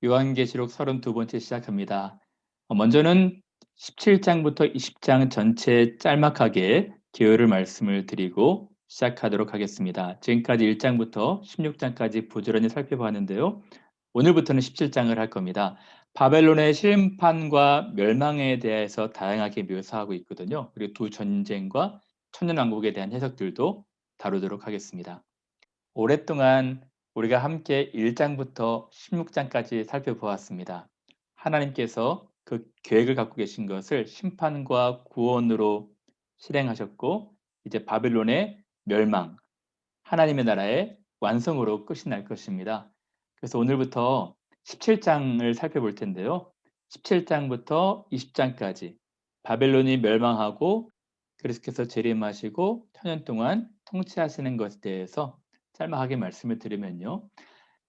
요한계시록 32번째 시작합니다. 먼저는 17장부터 20장 전체 짤막하게 기요를 말씀을 드리고 시작하도록 하겠습니다. 지금까지 1장부터 16장까지 부지런히 살펴봤는데요. 오늘부터는 17장을 할 겁니다. 바벨론의 심판과 멸망에 대해서 다양하게 묘사하고 있거든요. 그리고 두 전쟁과 천년왕국에 대한 해석들도 다루도록 하겠습니다. 오랫동안 우리가 함께 1장부터 16장까지 살펴보았습니다. 하나님께서 그 계획을 갖고 계신 것을 심판과 구원으로 실행하셨고, 이제 바벨론의 멸망, 하나님의 나라의 완성으로 끝이 날 것입니다. 그래서 오늘부터 17장을 살펴볼 텐데요. 17장부터 20장까지 바벨론이 멸망하고 그리스도께서 재림하시고 천년 동안 통치하시는 것에 대해서 짤막하게 말씀을 드리면요.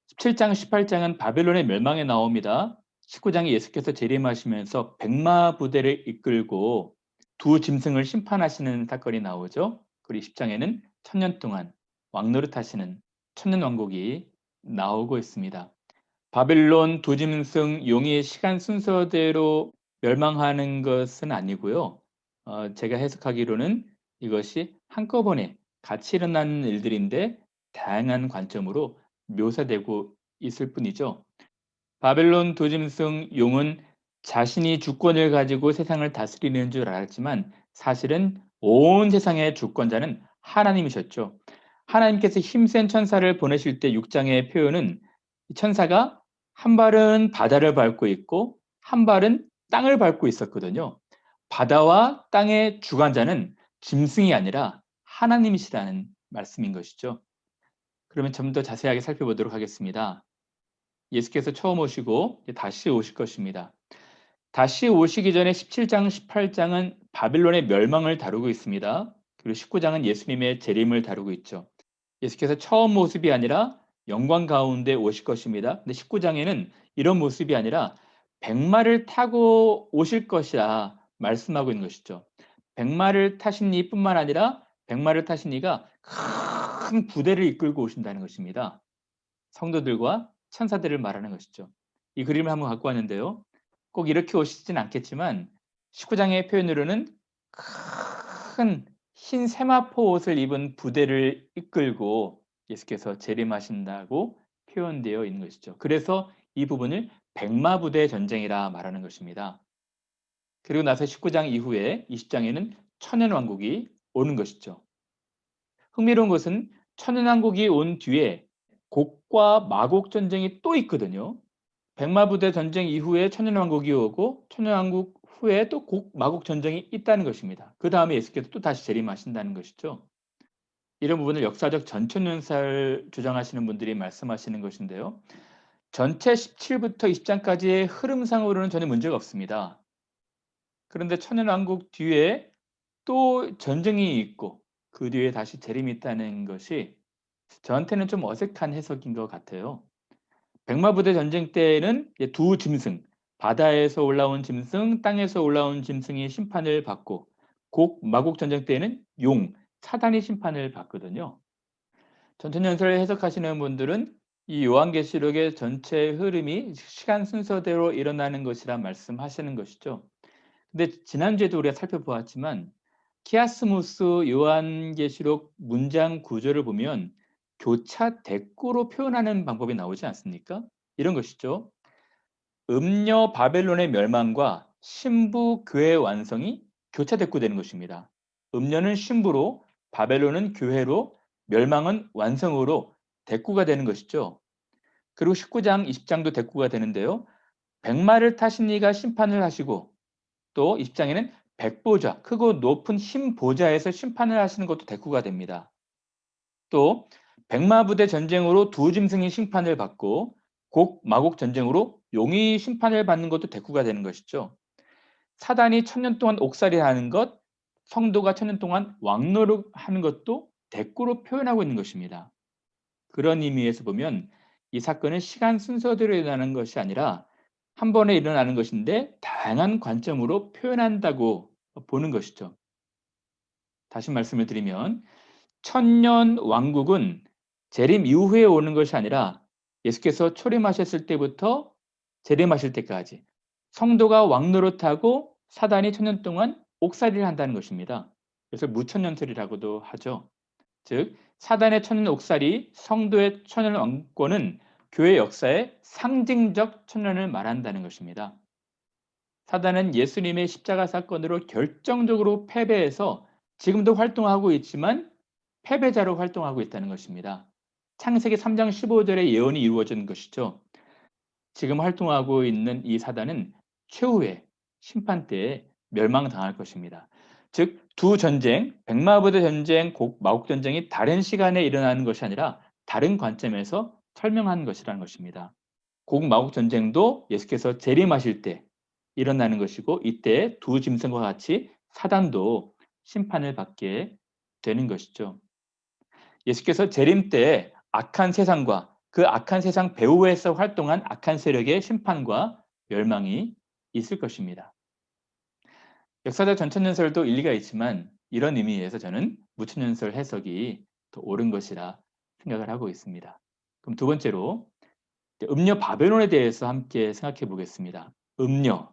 17장, 18장은 바벨론의 멸망에 나옵니다. 19장에 예수께서 재림하시면서 백마 부대를 이끌고 두 짐승을 심판하시는 사건이 나오죠. 그리고 20장에는 천년 동안 왕노릇하시는 천년왕국이 나오고 있습니다. 바벨론, 두 짐승, 용의 시간 순서대로 멸망하는 것은 아니고요. 제가 해석하기로는 이것이 한꺼번에 같이 일어나는 일들인데 다양한 관점으로 묘사되고 있을 뿐이죠. 바벨론 두 짐승 용은 자신이 주권을 가지고 세상을 다스리는 줄 알았지만 사실은 온 세상의 주권자는 하나님이셨죠. 하나님께서 힘센 천사를 보내실 때 6장의 표현은 천사가 한 발은 바다를 밟고 있고 한 발은 땅을 밟고 있었거든요. 바다와 땅의 주관자는 짐승이 아니라 하나님이시라는 말씀인 것이죠. 그러면 좀 더 자세하게 살펴보도록 하겠습니다. 예수께서 처음 오시고 다시 오실 것입니다. 다시 오시기 전에 17장, 18장은 바빌론의 멸망을 다루고 있습니다. 그리고 19장은 예수님의 재림을 다루고 있죠. 예수께서 처음 모습이 아니라 영광 가운데 오실 것입니다. 근데 19장에는 이런 모습이 아니라 백마를 타고 오실 것이라 말씀하고 있는 것이죠. 백마를 타신 이뿐만 아니라 백마를 타신 이가 큰 부대를 이끌고 오신다는 것입니다. 성도들과 천사들을 말하는 것이죠. 이 그림을 한번 갖고 왔는데요. 꼭 이렇게 오시진 않겠지만 19장의 표현으로는 큰 흰 세마포 옷을 입은 부대를 이끌고 예수께서 재림하신다고 표현되어 있는 것이죠. 그래서 이 부분을 백마부대 전쟁이라 말하는 것입니다. 그리고 나서 19장 이후에 20장에는 천연왕국이 오는 것이죠. 흥미로운 것은 천연왕국이 온 뒤에 곡과 마곡 전쟁이 또 있거든요. 백마부대 전쟁 이후에 천연왕국이 오고 천연왕국 후에 또 곡, 마곡 전쟁이 있다는 것입니다. 그 다음에 예수께서 또 다시 재림하신다는 것이죠. 이런 부분을 역사적 전천년사를 주장하시는 분들이 말씀하시는 것인데요. 전체 17부터 20장까지의 흐름상으로는 전혀 문제가 없습니다. 그런데 천연왕국 뒤에 또 전쟁이 있고 그 뒤에 다시 재림이 있다는 것이 저한테는 좀 어색한 해석인 것 같아요. 백마부대 전쟁 때에는 두 짐승, 바다에서 올라온 짐승, 땅에서 올라온 짐승이 심판을 받고 곡, 마곡 전쟁 때에는 용, 사단이 심판을 받거든요. 전천연설을 해석하시는 분들은 이 요한계시록의 전체 흐름이 시간 순서대로 일어나는 것이라 말씀하시는 것이죠. 근데 지난주에도 우리가 살펴보았지만 키아스무스 요한계시록 문장 구조를 보면 교차 대꾸로 표현하는 방법이 나오지 않습니까? 이런 것이죠. 음녀 바벨론의 멸망과 신부 교회의 완성이 교차 대꾸되는 것입니다. 음녀는 신부로, 바벨론은 교회로, 멸망은 완성으로 대꾸가 되는 것이죠. 그리고 19장, 20장도 대꾸가 되는데요. 백마를 타신 이가 심판을 하시고 또 20장에는 백보좌, 크고 높은 흰 보좌에서 심판을 하시는 것도 대꾸가 됩니다. 또 백마부대 전쟁으로 두 짐승이 심판을 받고 곡, 마곡 전쟁으로 용이 심판을 받는 것도 대꾸가 되는 것이죠. 사단이 천년 동안 옥살이하는 것, 성도가 천년 동안 왕노릇하는 것도 대꾸로 표현하고 있는 것입니다. 그런 의미에서 보면 이 사건은 시간 순서대로 일어나는 것이 아니라 한 번에 일어나는 것인데 다양한 관점으로 표현한다고 보는 것이죠. 다시 말씀을 드리면 천년 왕국은 재림 이후에 오는 것이 아니라 예수께서 초림하셨을 때부터 재림하실 때까지 성도가 왕노릇하고 사단이 천년 동안 옥살이를 한다는 것입니다. 그래서 무천년설이라고도 하죠. 즉 사단의 천년 옥살이, 성도의 천년 왕권은 교회 역사의 상징적 천년을 말한다는 것입니다. 사단은 예수님의 십자가 사건으로 결정적으로 패배해서 지금도 활동하고 있지만 패배자로 활동하고 있다는 것입니다. 창세기 3장 15절의 예언이 이루어진 것이죠. 지금 활동하고 있는 이 사단은 최후의 심판 때에 멸망당할 것입니다. 즉 두 전쟁, 백마부대 전쟁, 마국 전쟁이 다른 시간에 일어나는 것이 아니라 다른 관점에서 설명하는 것이라는 것입니다. 마국 전쟁도 예수께서 재림하실 때 일어나는 것이고, 이때 두 짐승과 같이 사단도 심판을 받게 되는 것이죠. 예수께서 재림 때 악한 세상과 그 악한 세상 배후에서 활동한 악한 세력의 심판과 멸망이 있을 것입니다. 역사적 전천년설도 일리가 있지만 이런 의미에서 저는 무천년설 해석이 더 옳은 것이라 생각을 하고 있습니다. 그럼 두 번째로 음녀 바벨론에 대해서 함께 생각해 보겠습니다. 음녀,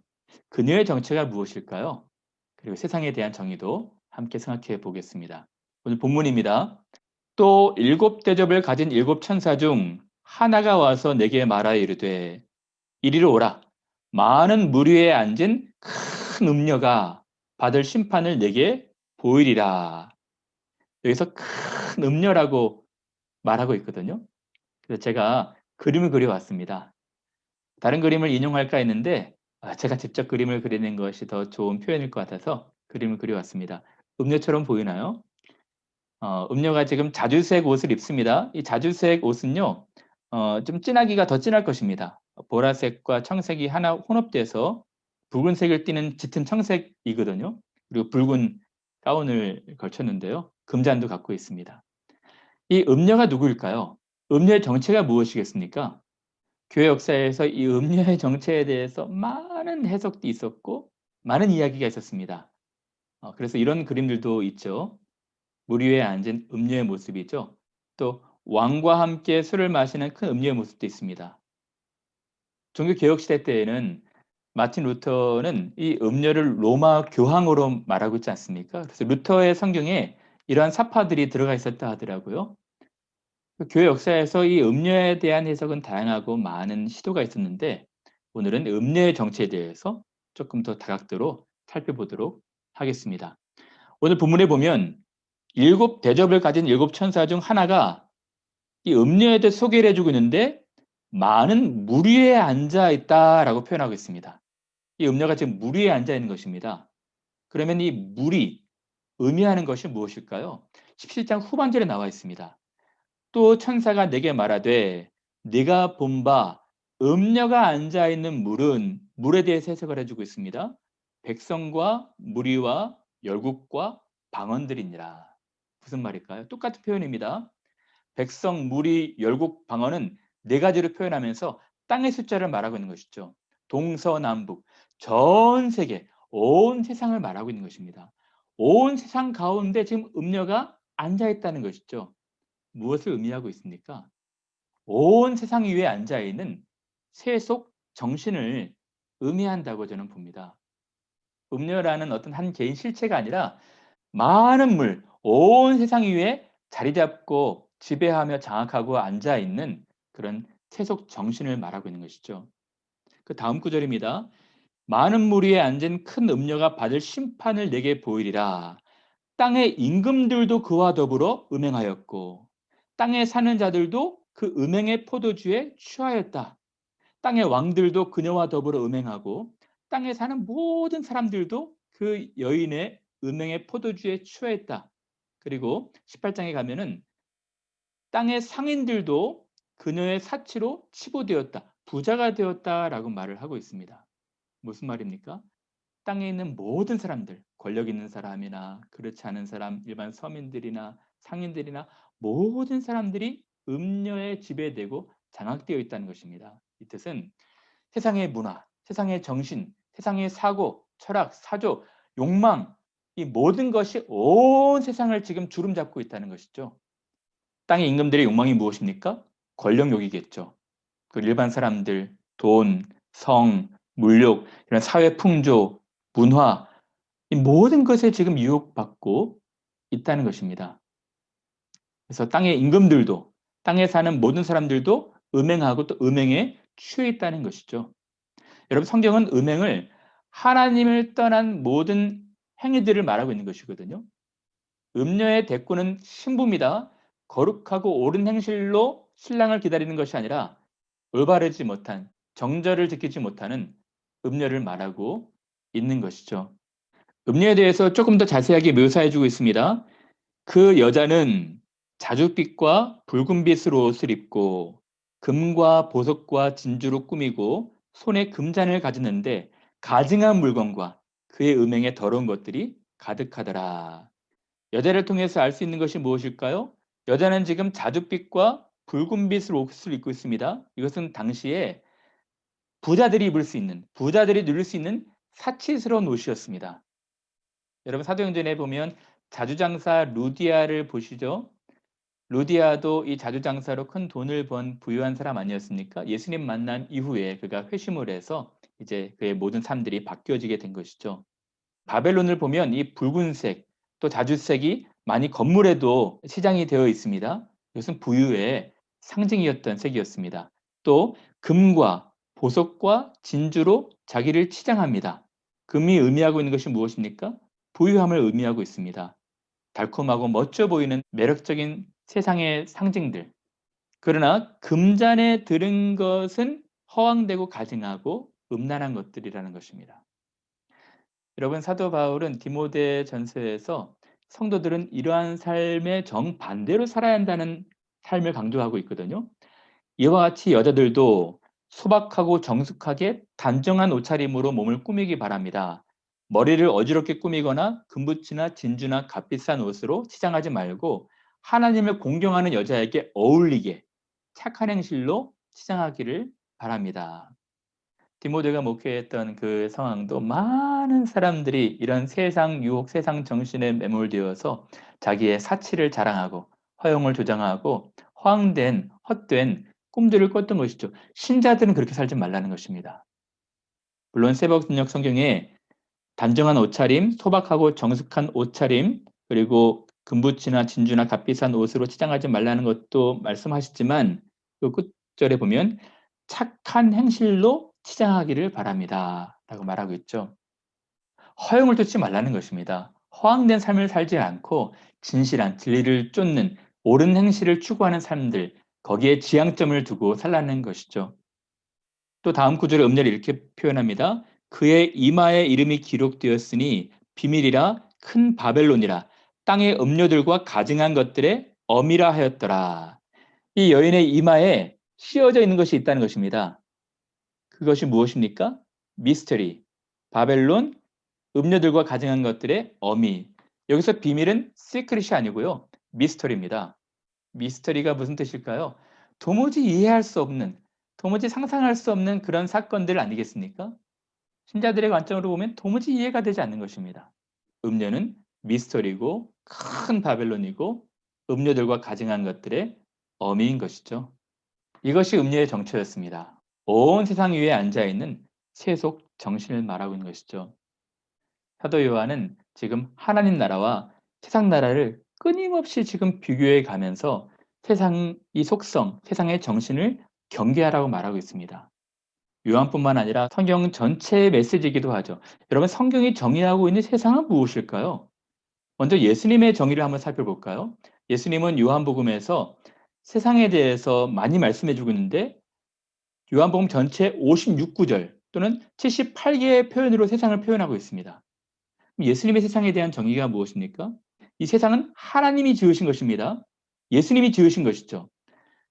그녀의 정체가 무엇일까요? 그리고 세상에 대한 정의도 함께 생각해 보겠습니다. 오늘 본문입니다. 또 일곱 대접을 가진 일곱 천사 중 하나가 와서 내게 말하여 이르되 이리로 오라. 많은 물 위에 앉은 큰 음녀가 받을 심판을 내게 보이리라. 여기서 큰 음녀라고 말하고 있거든요. 그래서 제가 그림을 그려왔습니다. 다른 그림을 인용할까 했는데 제가 직접 그림을 그리는 것이 더 좋은 표현일 것 같아서 그림을 그려왔습니다. 음녀처럼 보이나요? 음녀가 지금 자주색 옷을 입습니다. 이 자주색 옷은요, 좀 진하기가 더 진할 것입니다. 보라색과 청색이 하나 혼합돼서 붉은색을 띠는 짙은 청색이거든요. 그리고 붉은 가운을 걸쳤는데요. 금잔도 갖고 있습니다. 이 음녀가 누구일까요? 음녀의 정체가 무엇이겠습니까? 교회 역사에서 이 음녀의 정체에 대해서 많은 해석도 있었고 많은 이야기가 있었습니다. 그래서 이런 그림들도 있죠. 물 위에 앉은 음녀의 모습이죠. 또 왕과 함께 술을 마시는 큰 음녀의 모습도 있습니다. 종교개혁 시대 때에는 마틴 루터는 이 음녀를 로마 교황으로 말하고 있지 않습니까? 그래서 루터의 성경에 이러한 사파들이 들어가 있었다 하더라고요. 교회 역사에서 이 음녀에 대한 해석은 다양하고 많은 시도가 있었는데 오늘은 음녀의 정체에 대해서 조금 더 다각도로 살펴보도록 하겠습니다. 오늘 본문에 보면 일곱 대접을 가진 일곱 천사 중 하나가 이 음녀에 대해 소개를 해주고 있는데 많은 물 위에 앉아 있다라고 표현하고 있습니다. 이 음녀가 지금 물 위에 앉아 있는 것입니다. 그러면 이 물이 의미하는 것이 무엇일까요? 17장 후반절에 나와 있습니다. 또 천사가 내게 말하되 네가 본 바 음녀가 앉아 있는 물은, 물에 대해서 해석을 해주고 있습니다. 백성과 무리와 열국과 방언들이니라. 무슨 말일까요? 똑같은 표현입니다. 백성, 무리, 열국, 방언은 네 가지로 표현하면서 땅의 숫자를 말하고 있는 것이죠. 동서남북, 전 세계, 온 세상을 말하고 있는 것입니다. 온 세상 가운데 지금 음녀가 앉아 있다는 것이죠. 무엇을 의미하고 있습니까? 온 세상 위에 앉아 있는 세속 정신을 의미한다고 저는 봅니다. 음녀라는 어떤 한 개인 실체가 아니라 많은 물, 온 세상 위에 자리 잡고 지배하며 장악하고 앉아 있는 그런 세속 정신을 말하고 있는 것이죠. 그 다음 구절입니다. 많은 물 위에 앉은 큰 음녀가 받을 심판을 내게 보이리라. 땅의 임금들도 그와 더불어 음행하였고 땅에 사는 자들도 그 음행의 포도주에 취하였다. 땅의 왕들도 그녀와 더불어 음행하고 땅에 사는 모든 사람들도 그 여인의 음행의 포도주에 취했다. 그리고 18장에 가면은 땅의 상인들도 그녀의 사치로 치부되었다. 부자가 되었다라고 말을 하고 있습니다. 무슨 말입니까? 땅에 있는 모든 사람들, 권력 있는 사람이나 그렇지 않은 사람, 일반 서민들이나 상인들이나 모든 사람들이 음녀에 지배되고 장악되어 있다는 것입니다. 이 뜻은 세상의 문화, 세상의 정신, 세상의 사고, 철학, 사조, 욕망, 이 모든 것이 온 세상을 지금 주름 잡고 있다는 것이죠. 땅의 임금들의 욕망이 무엇입니까? 권력욕이겠죠. 그 일반 사람들, 돈, 성, 물욕, 이런 사회 풍조, 문화, 이 모든 것에 지금 유혹받고 있다는 것입니다. 그래서 땅의 임금들도, 땅에 사는 모든 사람들도 음행하고 또 음행에 취해 있다는 것이죠. 여러분, 성경은 음행을 하나님을 떠난 모든 행위들을 말하고 있는 것이거든요. 음녀의 대꾸는 신부입니다. 거룩하고 옳은 행실로 신랑을 기다리는 것이 아니라 올바르지 못한, 정절을 지키지 못하는 음녀를 말하고 있는 것이죠. 음녀에 대해서 조금 더 자세하게 묘사해 주고 있습니다. 그 여자는 자줏빛과 붉은빛으로 옷을 입고 금과 보석과 진주로 꾸미고 손에 금잔을 가지는데 가증한 물건과 그의 음행에 더러운 것들이 가득하더라. 여자를 통해서 알 수 있는 것이 무엇일까요? 여자는 지금 자줏빛과 붉은빛을 옷을 입고 있습니다. 이것은 당시에 부자들이 입을 수 있는, 부자들이 누릴 수 있는 사치스러운 옷이었습니다. 여러분, 사도행전에 보면 자주장사 루디아를 보시죠. 루디아도 이 자주장사로 큰 돈을 번 부유한 사람 아니었습니까? 예수님 만난 이후에 그가 회심을 해서 이제 그의 모든 삶들이 바뀌어지게 된 것이죠. 바벨론을 보면 이 붉은색 또 자주색이 많이 건물에도 시장이 되어 있습니다. 이것은 부유의 상징이었던 색이었습니다. 또 금과 보석과 진주로 자기를 치장합니다. 금이 의미하고 있는 것이 무엇입니까? 부유함을 의미하고 있습니다. 달콤하고 멋져 보이는 매력적인 세상의 상징들. 그러나 금잔에 들은 것은 허황되고 가증하고 음란한 것들이라는 것입니다. 여러분, 사도 바울은 디모데 전서에서 성도들은 이러한 삶의 정반대로 살아야 한다는 삶을 강조하고 있거든요. 이와 같이 여자들도 소박하고 정숙하게 단정한 옷차림으로 몸을 꾸미기 바랍니다. 머리를 어지럽게 꾸미거나 금붙이나 진주나 값비싼 옷으로 치장하지 말고 하나님을 공경하는 여자에게 어울리게 착한 행실로 치장하기를 바랍니다. 디모데가 목회했던 그 상황도 많은 사람들이 이런 세상 유혹, 세상 정신에 매몰되어서 자기의 사치를 자랑하고 허영을 조장하고 허황된, 헛된 꿈들을 꿨던 것이죠. 신자들은 그렇게 살지 말라는 것입니다. 물론 새벽녘 성경에 단정한 옷차림, 소박하고 정숙한 옷차림, 그리고 금붙이나 진주나 값비싼 옷으로 치장하지 말라는 것도 말씀하시지만 그 끝절에 보면 착한 행실로 치장하기를 바랍니다. 라고 말하고 있죠. 허영을 쫓지 말라는 것입니다. 허황된 삶을 살지 않고 진실한 진리를 쫓는 옳은 행실을 추구하는 사람들, 거기에 지향점을 두고 살라는 것이죠. 또 다음 구절의 음료를 이렇게 표현합니다. 그의 이마에 이름이 기록되었으니 비밀이라 큰 바벨론이라 땅의 음료들과 가증한 것들의 엄이라 하였더라. 이 여인의 이마에 씌어져 있는 것이 있다는 것입니다. 그것이 무엇입니까? 미스터리, 바벨론, 음료들과 가증한 것들의 어미. 여기서 비밀은 시크릿이 아니고요. 미스터리입니다. 미스터리가 무슨 뜻일까요? 도무지 이해할 수 없는, 도무지 상상할 수 없는 그런 사건들 아니겠습니까? 신자들의 관점으로 보면 도무지 이해가 되지 않는 것입니다. 음료는 미스터리고 큰 바벨론이고 음료들과 가증한 것들의 어미인 것이죠. 이것이 음료의 정체였습니다. 온 세상 위에 앉아있는 세속 정신을 말하고 있는 것이죠. 사도 요한은 지금 하나님 나라와 세상 나라를 끊임없이 지금 비교해 가면서 세상의 속성, 세상의 정신을 경계하라고 말하고 있습니다. 요한뿐만 아니라 성경 전체의 메시지이기도 하죠. 여러분, 성경이 정의하고 있는 세상은 무엇일까요? 먼저 예수님의 정의를 한번 살펴볼까요? 예수님은 요한복음에서 세상에 대해서 많이 말씀해 주고 있는데 요한복음 전체 56구절 또는 78개의 표현으로 세상을 표현하고 있습니다. 예수님의 세상에 대한 정의가 무엇입니까? 이 세상은 하나님이 지으신 것입니다. 예수님이 지으신 것이죠.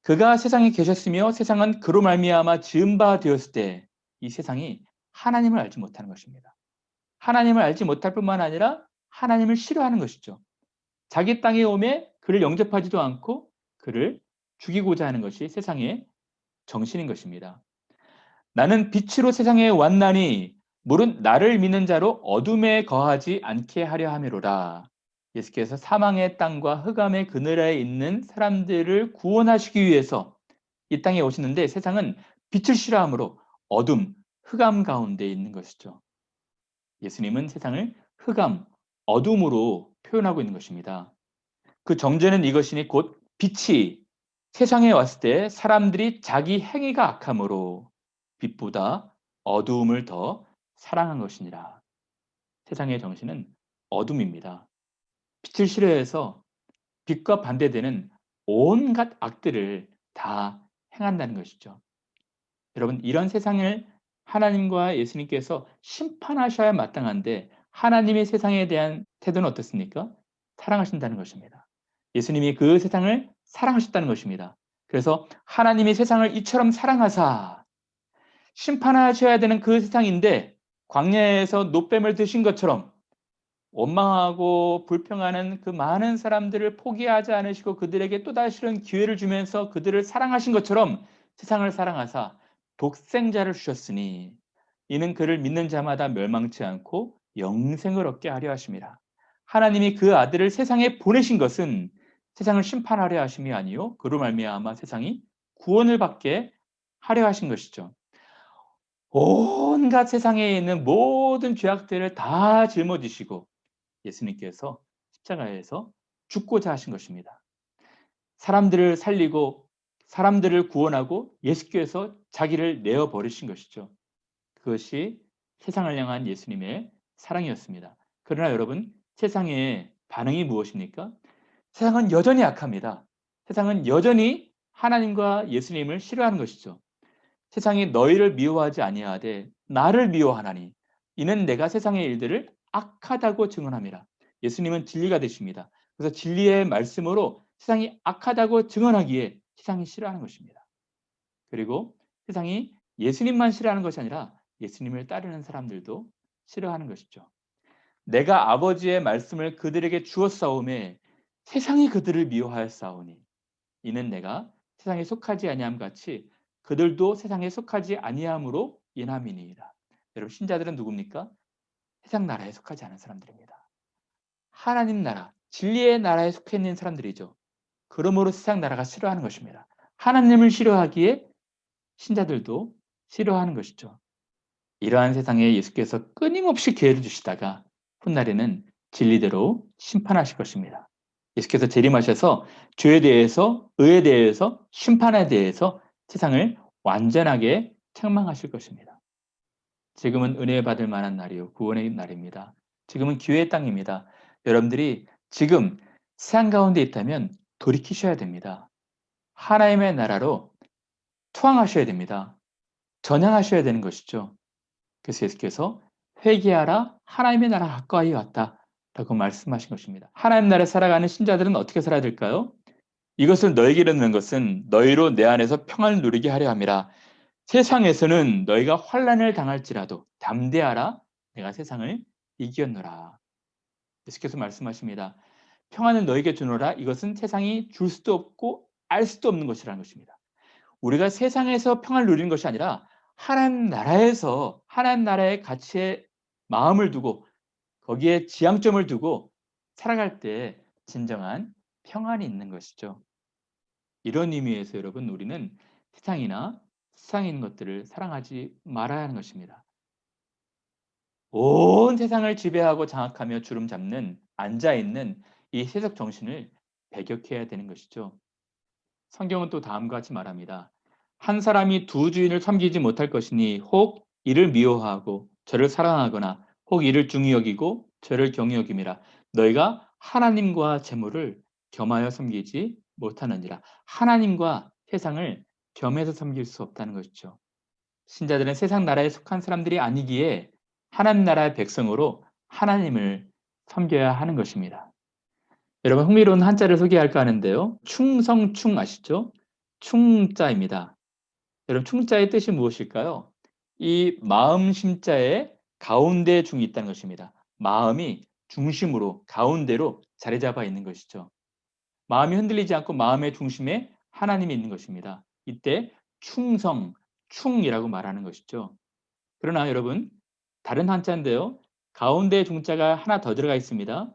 그가 세상에 계셨으며 세상은 그로 말미암아 지은 바 되었을 때 이 세상이 하나님을 알지 못하는 것입니다. 하나님을 알지 못할 뿐만 아니라 하나님을 싫어하는 것이죠. 자기 땅에 오매 그를 영접하지도 않고 그를 죽이고자 하는 것이 세상의 정신인 것입니다. 나는 빛으로 세상에 왔나니 물은 나를 믿는 자로 어둠에 거하지 않게 하려 함이로라. 예수께서 사망의 땅과 흑암의 그늘에 있는 사람들을 구원하시기 위해서 이 땅에 오시는데 세상은 빛을 싫어하므로 어둠, 흑암 가운데 있는 것이죠. 예수님은 세상을 흑암, 어둠으로 표현하고 있는 것입니다. 그 정죄는 이것이니 곧 빛이 세상에 왔을 때 사람들이 자기 행위가 악함으로 빛보다 어두움을 더 사랑한 것이니라. 세상의 정신은 어둠입니다. 빛을 싫어해서 빛과 반대되는 온갖 악들을 다 행한다는 것이죠. 여러분, 이런 세상을 하나님과 예수님께서 심판하셔야 마땅한데 하나님의 세상에 대한 태도는 어떻습니까? 사랑하신다는 것입니다. 예수님이 그 세상을 사랑하셨다는 것입니다. 그래서 하나님이 세상을 이처럼 사랑하사 심판하셔야 되는 그 세상인데 광야에서 노뱀을 드신 것처럼 원망하고 불평하는 그 많은 사람들을 포기하지 않으시고 그들에게 또 다른 기회를 주면서 그들을 사랑하신 것처럼 세상을 사랑하사 독생자를 주셨으니 이는 그를 믿는 자마다 멸망치 않고 영생을 얻게 하려 하심이라. 하나님이 그 아들을 세상에 보내신 것은 세상을 심판하려 하심이 아니요 그로 말미암아 세상이 구원을 받게 하려 하신 것이죠. 온갖 세상에 있는 모든 죄악들을 다 짊어지시고 예수님께서 십자가에서 죽고자 하신 것입니다. 사람들을 살리고 사람들을 구원하고 예수께서 자기를 내어 버리신 것이죠. 그것이 세상을 향한 예수님의 사랑이었습니다. 그러나 여러분, 세상의 반응이 무엇입니까? 세상은 여전히 악합니다. 세상은 여전히 하나님과 예수님을 싫어하는 것이죠. 세상이 너희를 미워하지 아니하되 나를 미워하나니 이는 내가 세상의 일들을 악하다고 증언함이라. 예수님은 진리가 되십니다. 그래서 진리의 말씀으로 세상이 악하다고 증언하기에 세상이 싫어하는 것입니다. 그리고 세상이 예수님만 싫어하는 것이 아니라 예수님을 따르는 사람들도 싫어하는 것이죠. 내가 아버지의 말씀을 그들에게 주었사오매 세상이 그들을 미워하였사오니 이는 내가 세상에 속하지 아니함 같이 그들도 세상에 속하지 아니함으로 인함이니이다. 여러분, 신자들은 누굽니까? 세상 나라에 속하지 않은 사람들입니다. 하나님 나라, 진리의 나라에 속해 있는 사람들이죠. 그러므로 세상 나라가 싫어하는 것입니다. 하나님을 싫어하기에 신자들도 싫어하는 것이죠. 이러한 세상에 예수께서 끊임없이 기회를 주시다가 훗날에는 진리대로 심판하실 것입니다. 예수께서 재림하셔서 죄에 대해서, 의에 대해서, 심판에 대해서 세상을 완전하게 책망하실 것입니다. 지금은 은혜 받을 만한 날이요, 구원의 날입니다. 지금은 기회의 땅입니다. 여러분들이 지금 세상 가운데 있다면 돌이키셔야 됩니다. 하나님의 나라로 투항하셔야 됩니다. 전향하셔야 되는 것이죠. 그래서 예수께서 회개하라, 하나님의 나라가 가까이 왔다 라고 말씀하신 것입니다. 하나님 나라에 살아가는 신자들은 어떻게 살아야 될까요? 이것을 너에게 이르는 것은 너희로 내 안에서 평안을 누리게 하려 함이라. 세상에서는 너희가 환난을 당할지라도 담대하라, 내가 세상을 이겼노라. 예수께서 말씀하십니다. 평안을 너에게 주노라. 이것은 세상이 줄 수도 없고 알 수도 없는 것이라는 것입니다. 우리가 세상에서 평안을 누리는 것이 아니라 하나님 나라에서 하나님 나라의 가치에 마음을 두고 거기에 지향점을 두고 살아갈 때 진정한 평안이 있는 것이죠. 이런 의미에서 여러분, 우리는 세상이나 세상에 있는 것들을 사랑하지 말아야 하는 것입니다. 온 세상을 지배하고 장악하며 주름 잡는 앉아있는 이 세속 정신을 배격해야 되는 것이죠. 성경은 또 다음과 같이 말합니다. 한 사람이 두 주인을 섬기지 못할 것이니 혹 이를 미워하고 저를 사랑하거나 혹 이를 중히 여기고 저를 경히 여김이라. 너희가 하나님과 재물을 겸하여 섬기지 못하느니라. 하나님과 세상을 겸해서 섬길 수 없다는 것이죠. 신자들은 세상 나라에 속한 사람들이 아니기에 하나님 나라의 백성으로 하나님을 섬겨야 하는 것입니다. 여러분, 흥미로운 한자를 소개할까 하는데요. 충성충 아시죠? 충자입니다. 여러분, 충자의 뜻이 무엇일까요? 이 마음 심자의 가운데 중이 있다는 것입니다. 마음이 중심으로 가운데로 자리 잡아 있는 것이죠. 마음이 흔들리지 않고 마음의 중심에 하나님이 있는 것입니다. 이때 충성, 충이라고 말하는 것이죠. 그러나 여러분, 다른 한자인데요. 가운데 중자가 하나 더 들어가 있습니다.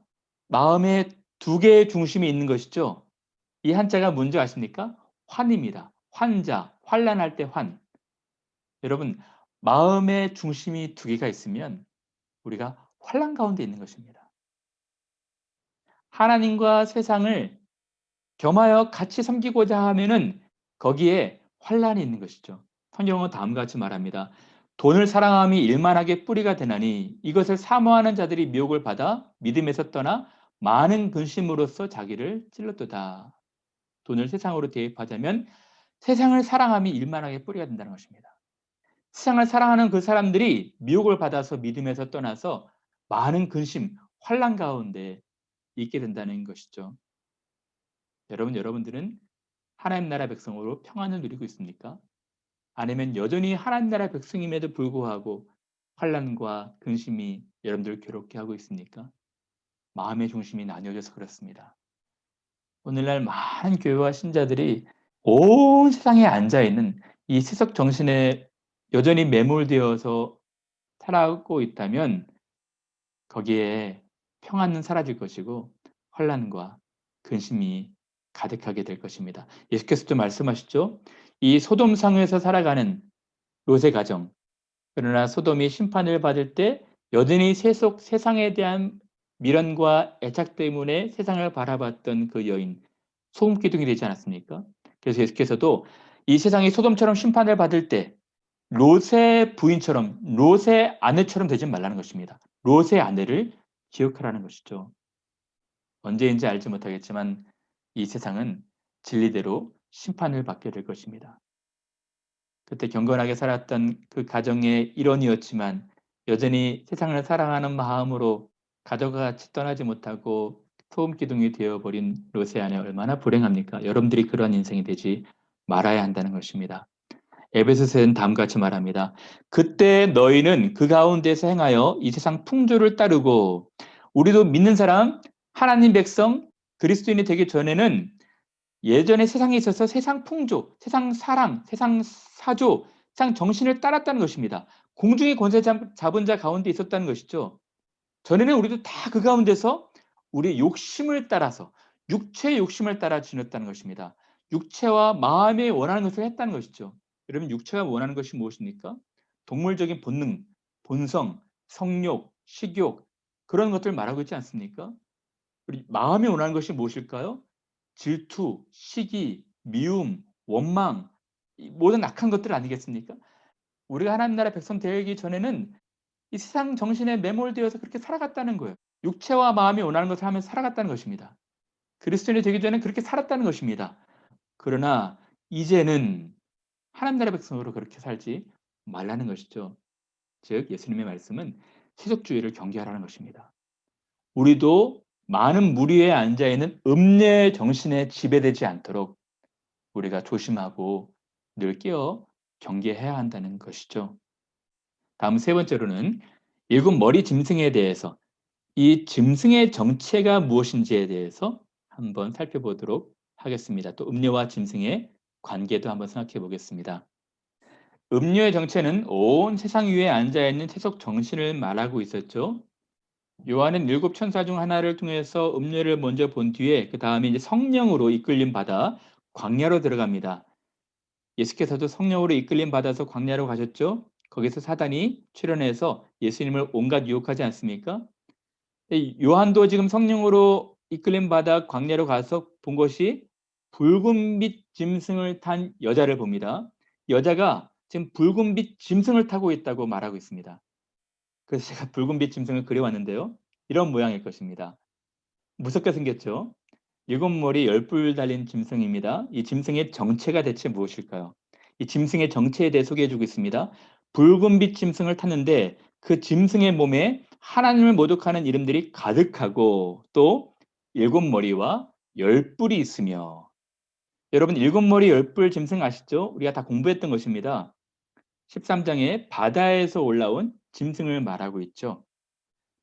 마음에 두 개의 중심이 있는 것이죠. 이 한자가 뭔지 아십니까? 환입니다. 환자, 환란할 때 환. 여러분, 마음의 중심이 두 개가 있으면 우리가 환란 가운데 있는 것입니다. 하나님과 세상을 겸하여 같이 섬기고자 하면은 거기에 환란이 있는 것이죠. 성경은 다음과 같이 말합니다. 돈을 사랑함이 일만하게 뿌리가 되나니 이것을 사모하는 자들이 미혹을 받아 믿음에서 떠나 많은 근심으로써 자기를 찔렀도다. 돈을 세상으로 대입하자면 세상을 사랑함이 일만하게 뿌리가 된다는 것입니다. 세상을 사랑하는 그 사람들이 미혹을 받아서 믿음에서 떠나서 많은 근심, 환란 가운데 있게 된다는 것이죠. 여러분들은 하나님 나라 백성으로 평안을 누리고 있습니까? 아니면 여전히 하나님 나라 백성임에도 불구하고 환란과 근심이 여러분들을 괴롭게 하고 있습니까? 마음의 중심이 나뉘어져서 그렇습니다. 오늘날 많은 교회와 신자들이 온 세상에 앉아 있는 이 세속 정신에 여전히 매몰되어서 살아가고 있다면 거기에 평안은 사라질 것이고 환란과 근심이 가득하게 될 것입니다. 예수께서도 말씀하셨죠. 이 소돔상에서 살아가는 롯의 가정, 그러나 소돔이 심판을 받을 때 여전히 세상에 대한 미련과 애착 때문에 세상을 바라봤던 그 여인, 소금기둥이 되지 않았습니까? 그래서 예수께서도 이 세상이 소돔처럼 심판을 받을 때 롯의 부인처럼, 롯의 아내처럼 되지 말라는 것입니다. 롯의 아내를 기억하라는 것이죠. 언제인지 알지 못하겠지만 이 세상은 진리대로 심판을 받게 될 것입니다. 그때 경건하게 살았던 그 가정의 일원이었지만 여전히 세상을 사랑하는 마음으로 가족과 같이 떠나지 못하고 소금기둥이 되어버린 롯의 아내 얼마나 불행합니까? 여러분들이 그런 인생이 되지 말아야 한다는 것입니다. 에베소서는 다음과 같이 말합니다. 그때 너희는 그 가운데서 행하여 이 세상 풍조를 따르고 우리도 믿는 사람, 하나님 백성, 그리스도인이 되기 전에는 예전에 세상에 있어서 세상 풍조, 세상 사랑, 세상 사조, 세상 정신을 따랐다는 것입니다. 공중의 권세 잡은 자 가운데 있었다는 것이죠. 전에는 우리도 다 그 가운데서 우리의 욕심을 따라서 육체의 욕심을 따라 지녔다는 것입니다. 육체와 마음이 원하는 것을 했다는 것이죠. 여러분 육체가 원하는 것이 무엇입니까? 동물적인 본능, 본성, 성욕, 식욕 그런 것들 말하고 있지 않습니까? 우리 마음이 원하는 것이 무엇일까요? 질투, 시기, 미움, 원망 이 모든 악한 것들 아니겠습니까? 우리가 하나님 나라 백성 되기 전에는 이 세상 정신에 매몰되어서 그렇게 살아갔다는 거예요. 육체와 마음이 원하는 것을 하면서 살아갔다는 것입니다. 그리스도인이 되기 전에는 그렇게 살았다는 것입니다. 그러나 이제는 하나님 나라 백성으로 그렇게 살지 말라는 것이죠. 즉 예수님의 말씀은 세속주의를 경계하라는 것입니다. 우리도 많은 무리에 앉아 있는 음녀의 정신에 지배되지 않도록 우리가 조심하고 늘 깨어 경계해야 한다는 것이죠. 다음 세 번째로는 일곱 머리 짐승에 대해서 이 짐승의 정체가 무엇인지에 대해서 한번 살펴보도록 하겠습니다. 또 음료와 짐승의 관계도 한번 생각해 보겠습니다. 음료의 정체는 온 세상 위에 앉아있는 세속 정신을 말하고 있었죠. 요한은 일곱 천사 중 하나를 통해서 음료를 먼저 본 뒤에 그 다음에 이제 성령으로 이끌림 받아 광야로 들어갑니다. 예수께서도 성령으로 이끌림 받아서 광야로 가셨죠. 거기서 사단이 출현해서 예수님을 온갖 유혹하지 않습니까? 요한도 지금 성령으로 이끌림 받아 광야로 가서 본 것이 붉은빛 짐승을 탄 여자를 봅니다. 여자가 지금 붉은빛 짐승을 타고 있다고 말하고 있습니다. 그래서 제가 붉은빛 짐승을 그려왔는데요. 이런 모양일 것입니다. 무섭게 생겼죠? 일곱 머리 열 뿔 달린 짐승입니다. 이 짐승의 정체가 대체 무엇일까요? 이 짐승의 정체에 대해 소개해주고 있습니다. 붉은빛 짐승을 탔는데 그 짐승의 몸에 하나님을 모독하는 이름들이 가득하고 또 일곱 머리와 열 뿔이 있으며 여러분 일곱 머리 열 뿔 짐승 아시죠? 우리가 다 공부했던 것입니다. 13장에 바다에서 올라온 짐승을 말하고 있죠.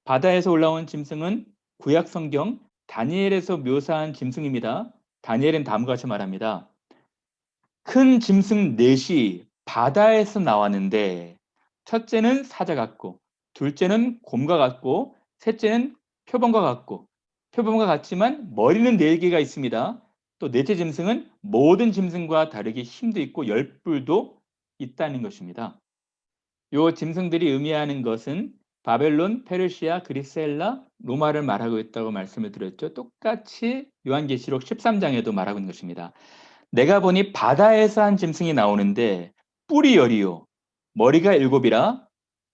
바다에서 올라온 짐승은 구약 성경 다니엘에서 묘사한 짐승입니다. 다니엘은 다음과 같이 말합니다. 큰 짐승 넷이 바다에서 나왔는데 첫째는 사자 같고 둘째는 곰과 같고 셋째는 표범과 같고 표범과 같지만 머리는 네 개가 있습니다. 또 넷째 짐승은 모든 짐승과 다르게 힘도 있고 열뿔도 있다는 것입니다. 요 짐승들이 의미하는 것은 바벨론, 페르시아, 그리스, 헬라, 로마를 말하고 있다고 말씀을 드렸죠. 똑같이 요한계시록 13장에도 말하고 있는 것입니다. 내가 보니 바다에서 한 짐승이 나오는데 뿔이 열이요 머리가 일곱이라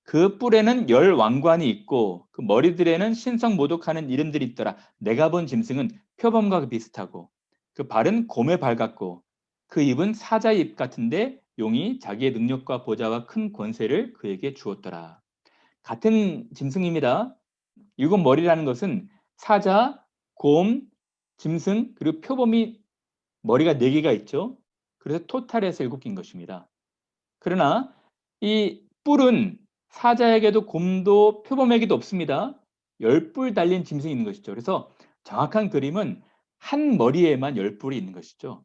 그 뿔에는 열 왕관이 있고 그 머리들에는 신성 모독하는 이름들이 있더라. 내가 본 짐승은 표범과 비슷하고 그 발은 곰의 발 같고 그 입은 사자의 입 같은데 용이 자기의 능력과 보좌와 큰 권세를 그에게 주었더라. 같은 짐승입니다. 일곱 머리라는 것은 사자, 곰, 짐승 그리고 표범이 머리가 4개가 있죠. 그래서 토탈에서 7개인 것입니다. 그러나 이 뿔은 사자에게도 곰도 표범에게도 없습니다. 10뿔 달린 짐승이 있는 것이죠. 그래서 정확한 그림은 한 머리에만 10뿔이 있는 것이죠.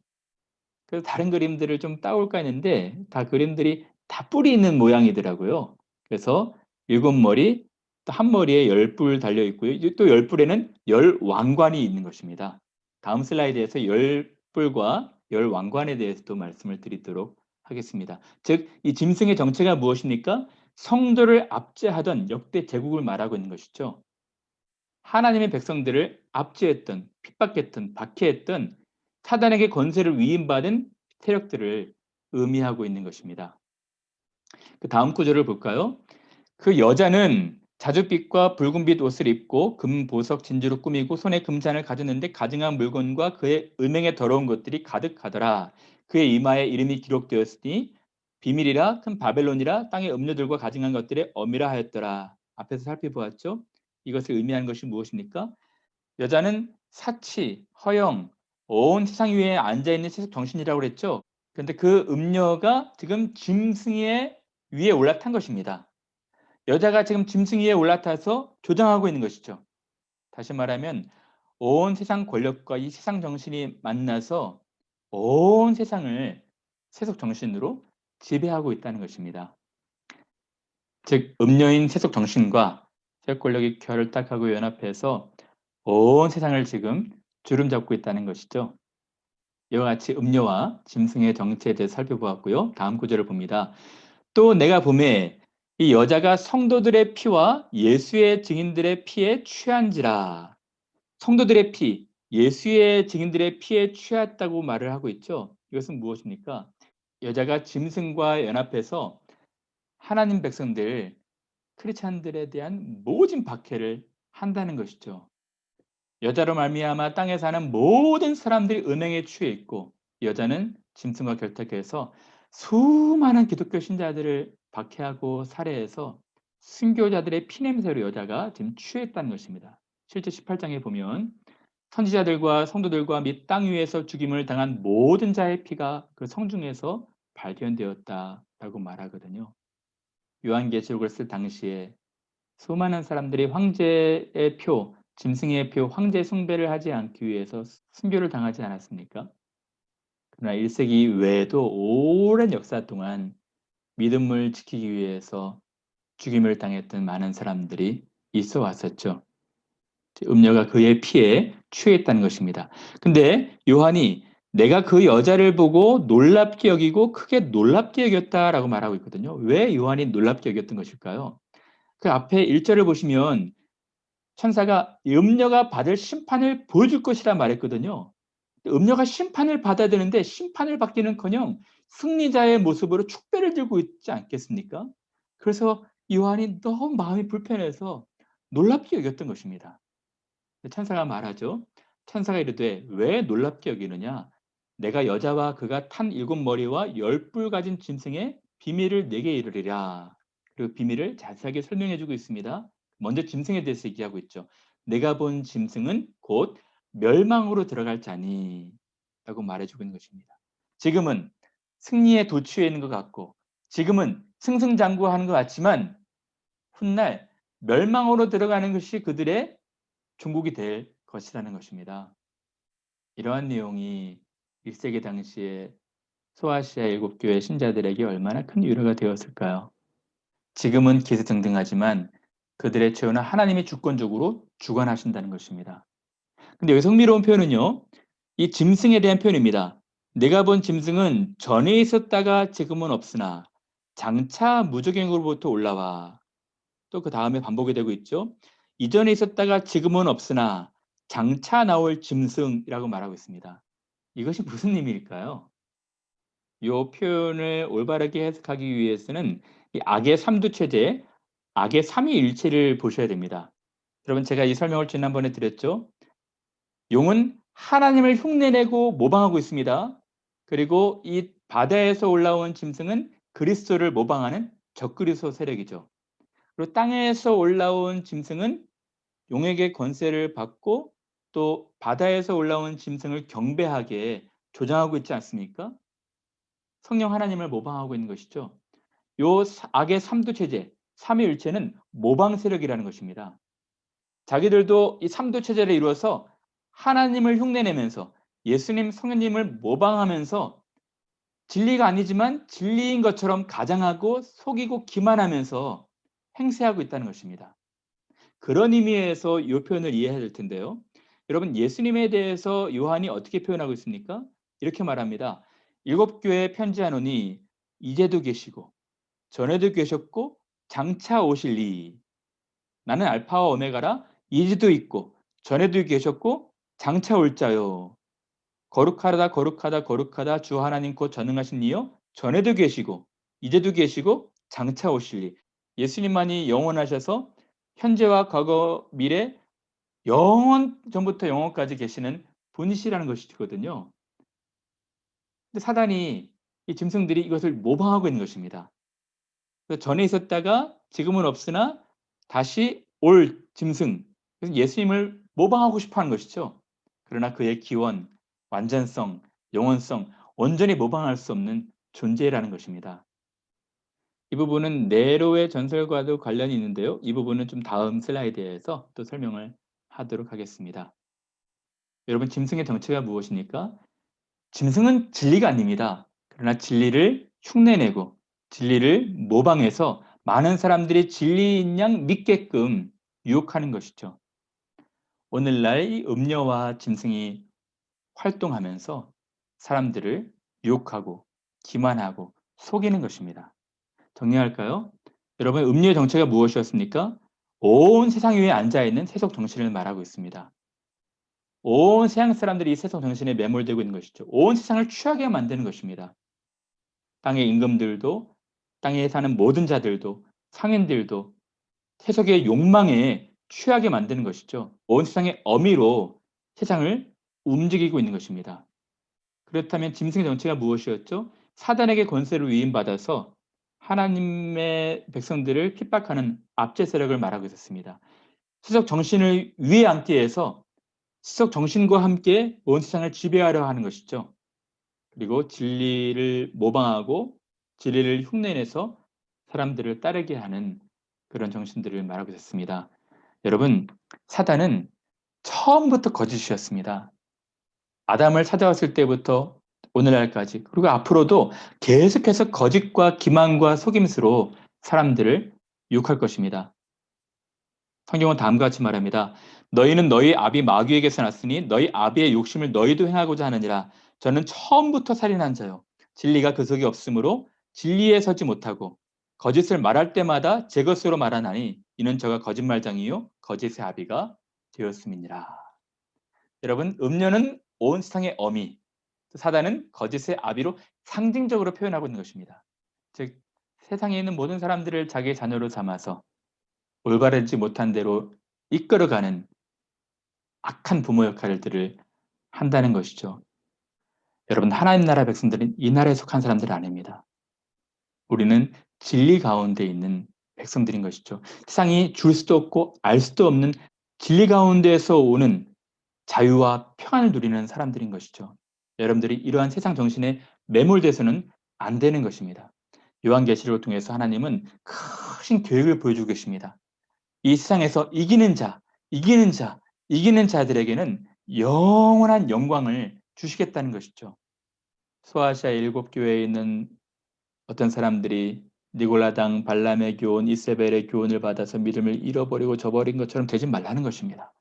그래서 다른 그림들을 좀 따올까 했는데 다 그림들이 다 뿔이 있는 모양이더라고요. 그래서 7머리, 또 한 머리에 10뿔 달려 있고요. 또 10뿔에는 10왕관이 있는 것입니다. 다음 슬라이드에서 10뿔과 10왕관에 대해서도 말씀을 드리도록 하겠습니다. 즉, 이 짐승의 정체가 무엇입니까? 성도를 압제하던 역대 제국을 말하고 있는 것이죠. 하나님의 백성들을 압제했던, 핍박했던, 박해했던 사단에게 권세를 위임받은 세력들을 의미하고 있는 것입니다. 그 다음 구절을 볼까요? 그 여자는 자줏빛과 붉은빛 옷을 입고 금, 보석, 진주로 꾸미고 손에 금잔을 가졌는데 가증한 물건과 그의 음행에 더러운 것들이 가득하더라. 그의 이마에 이름이 기록되었으니 비밀이라 큰 바벨론이라 땅의 음료들과 가증한 것들의 어미라 하였더라. 앞에서 살펴보았죠? 이것을 의미하는 것이 무엇입니까? 여자는 사치, 허영, 온 세상 위에 앉아있는 세속 정신이라고 그랬죠. 그런데 그 음녀가 지금 짐승의 위에 올라탄 것입니다. 여자가 지금 짐승 위에 올라타서 조장하고 있는 것이죠. 다시 말하면 온 세상 권력과 이 세상 정신이 만나서 온 세상을 세속 정신으로 지배하고 있다는 것입니다. 즉 음녀인 세속 정신과 세속 권력이 결탁하고 연합해서 온 세상을 지금 주름잡고 있다는 것이죠. 이와 같이 음녀와 짐승의 정체에 대해 살펴보았고요. 다음 구절을 봅니다. 또 내가 보매 이 여자가 성도들의 피와 예수의 증인들의 피에 취한지라. 성도들의 피, 예수의 증인들의 피에 취했다고 말을 하고 있죠. 이것은 무엇입니까? 여자가 짐승과 연합해서 하나님 백성들, 크리스찬들에 대한 모진 박해를 한다는 것이죠. 여자로 말미암아 땅에 사는 모든 사람들이 음행에 취해 있고 여자는 짐승과 결탁해서 수많은 기독교 신자들을 박해하고 살해해서 순교자들의 피냄새로 여자가 지금 취했다는 것입니다. 실제 18장에 보면 선지자들과 성도들과 및 땅 위에서 죽임을 당한 모든 자의 피가 그 성중에서 발견되었다라고 말하거든요. 요한계시록을 쓸 당시에 수많은 사람들이 황제의 표, 짐승의 표, 황제 숭배를 하지 않기 위해서 순교를 당하지 않았습니까? 그러나 1세기 외에도 오랜 역사 동안 믿음을 지키기 위해서 죽임을 당했던 많은 사람들이 있어 왔었죠. 음녀가 그의 피에 취했다는 것입니다. 근데 요한이 내가 그 여자를 보고 놀랍게 여기고 크게 놀랍게 여겼다라고 말하고 있거든요. 왜 요한이 놀랍게 여겼던 것일까요? 그 앞에 1절을 보시면 천사가 음녀가 받을 심판을 보여줄 것이라 말했거든요. 음녀가 심판을 받아야 되는데 심판을 받기는커녕 승리자의 모습으로 축배를 들고 있지 않겠습니까? 그래서 요한이 너무 마음이 불편해서 놀랍게 여겼던 것입니다. 천사가 말하죠. 천사가 이르되 왜 놀랍게 여기느냐? 내가 여자와 그가 탄 7머리와 10뿔 가진 짐승의 비밀을 내게 이르리라. 그리고 비밀을 자세하게 설명해 주고 있습니다. 먼저 짐승에 대해서 얘기하고 있죠. 내가 본 짐승은 곧 멸망으로 들어갈 자니 라고 말해주고 있는 것입니다. 지금은 승리에 도취해 있는 것 같고 지금은 승승장구하는 것 같지만 훗날 멸망으로 들어가는 것이 그들의 종국이 될 것이라는 것입니다. 이러한 내용이 1세기 당시에 소아시아 7교회 신자들에게 얼마나 큰 위로가 되었을까요? 지금은 기세등등하지만 그들의 최후는 하나님이 주권적으로 주관하신다는 것입니다. 근데 여기서 흥미로운 표현은요. 이 짐승에 대한 표현입니다. 내가 본 짐승은 전에 있었다가 지금은 없으나 장차 무적행으로부터 올라와. 또 그 다음에 반복이 되고 있죠. 이전에 있었다가 지금은 없으나 장차 나올 짐승이라고 말하고 있습니다. 이것이 무슨 의미일까요? 이 표현을 올바르게 해석하기 위해서는 이 악의 삼두체제, 악의 삼위일체를 보셔야 됩니다. 여러분 제가 이 설명을 지난번에 드렸죠. 용은 하나님을 흉내내고 모방하고 있습니다. 그리고 이 바다에서 올라온 짐승은 그리스도를 모방하는 적그리스도 세력이죠. 그리고 땅에서 올라온 짐승은 용에게 권세를 받고 또 바다에서 올라온 짐승을 경배하게 조장하고 있지 않습니까? 성령 하나님을 모방하고 있는 것이죠. 요 악의 삼두체제, 삼위일체는 모방 세력이라는 것입니다. 자기들도 이 삼두체제를 이루어서 하나님을 흉내내면서 예수님, 성령님을 모방하면서 진리가 아니지만 진리인 것처럼 가장하고 속이고 기만하면서 행세하고 있다는 것입니다. 그런 의미에서 이 표현을 이해해야 될 텐데요. 여러분 예수님에 대해서 요한이 어떻게 표현하고 있습니까? 이렇게 말합니다. 일곱 교회에 편지하노니 이제도 계시고 전에도 계셨고 장차 오실리. 나는 알파와 오메가라. 이제도 있고 전에도 계셨고 장차 올 자요. 거룩하다 거룩하다 거룩하다 주 하나님 곧 전능하신 이여. 전에도 계시고 이제도 계시고 장차 오실리. 예수님만이 영원하셔서 현재와 과거 미래 영원 전부터 영원까지 계시는 분이시라는 것이거든요. 근데 사단이 이 짐승들이 이것을 모방하고 있는 것입니다. 전에 있었다가 지금은 없으나 다시 올 짐승. 그래서 예수님을 모방하고 싶어 하는 것이죠. 그러나 그의 기원, 완전성, 영원성, 온전히 모방할 수 없는 존재라는 것입니다. 이 부분은 네로의 전설과도 관련이 있는데요. 이 부분은 좀 다음 슬라이드에서 또 설명을 하도록 하겠습니다. 여러분 짐승의 정체가 무엇입니까? 짐승은 진리가 아닙니다. 그러나 진리를 흉내내고 진리를 모방해서 많은 사람들이 진리인 양 믿게끔 유혹하는 것이죠. 오늘날 이 음녀와 짐승이 활동하면서 사람들을 유혹하고 기만하고 속이는 것입니다. 정리할까요? 여러분 음료의 정체가 무엇이었습니까? 온 세상 위에 앉아있는 세속 정신을 말하고 있습니다. 온 세상 사람들이 이 세속 정신에 매몰되고 있는 것이죠. 온 세상을 취하게 만드는 것입니다. 땅의 임금들도 땅에 사는 모든 자들도 상인들도 세속의 욕망에 취하게 만드는 것이죠. 온 세상의 어미로 세상을 움직이고 있는 것입니다. 그렇다면 짐승의 정체가 무엇이었죠? 사단에게 권세를 위임받아서 하나님의 백성들을 핍박하는 압제 세력을 말하고 있었습니다. 세속 정신을 위에 앉기 위해서 세속 정신과 함께 온 세상을 지배하려 하는 것이죠. 그리고 진리를 모방하고 진리를 흉내내서 사람들을 따르게 하는 그런 정신들을 말하고 있었습니다. 여러분, 사단은 처음부터 거짓이었습니다. 아담을 찾아왔을 때부터 오늘날까지 그리고 앞으로도 계속해서 거짓과 기만과 속임수로 사람들을 유혹할 것입니다. 성경은 다음과 같이 말합니다. 너희는 너희 아비 마귀에게서 났으니 너희 아비의 욕심을 너희도 행하고자 하느니라. 저는 처음부터 살인한 자요. 진리가 그 속에 없으므로 진리에 서지 못하고 거짓을 말할 때마다 제 것으로 말하나니 이는 저가 거짓말장이요 거짓의 아비가 되었음이니라. 여러분 음료는 온 세상의 어미, 사단은 거짓의 아비로 상징적으로 표현하고 있는 것입니다. 즉 세상에 있는 모든 사람들을 자기의 자녀로 삼아서 올바르지 못한 대로 이끌어가는 악한 부모 역할들을 한다는 것이죠. 여러분 하나님 나라 백성들은 이 나라에 속한 사람들은 아닙니다. 우리는 진리 가운데 있는 백성들인 것이죠. 세상이 줄 수도 없고 알 수도 없는 진리 가운데에서 오는 자유와 평안을 누리는 사람들인 것이죠. 여러분들이 이러한 세상 정신에 매몰돼서는 안 되는 것입니다. 요한계시록을 통해서 하나님은 크신 계획을 보여주고 계십니다. 이 세상에서 이기는 자, 이기는 자, 이기는 자들에게는 영원한 영광을 주시겠다는 것이죠. 소아시아 7교회에 있는 어떤 사람들이 니골라당 발람의 교훈, 이세벨의 교훈을 받아서 믿음을 잃어버리고 저버린 것처럼 되지 말라는 것입니다.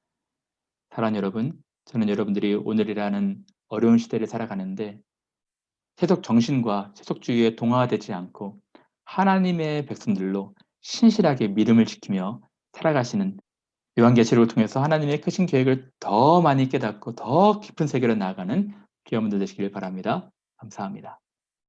사랑하는 여러분, 저는 여러분들이 오늘이라는 어려운 시대를 살아가는데 세속 정신과 세속주의에 동화되지 않고 하나님의 백성들로 신실하게 믿음을 지키며 살아가시는 요한계시록을 통해서 하나님의 크신 계획을 더 많이 깨닫고 더 깊은 세계로 나아가는 귀한 분들 되시기를 바랍니다. 감사합니다.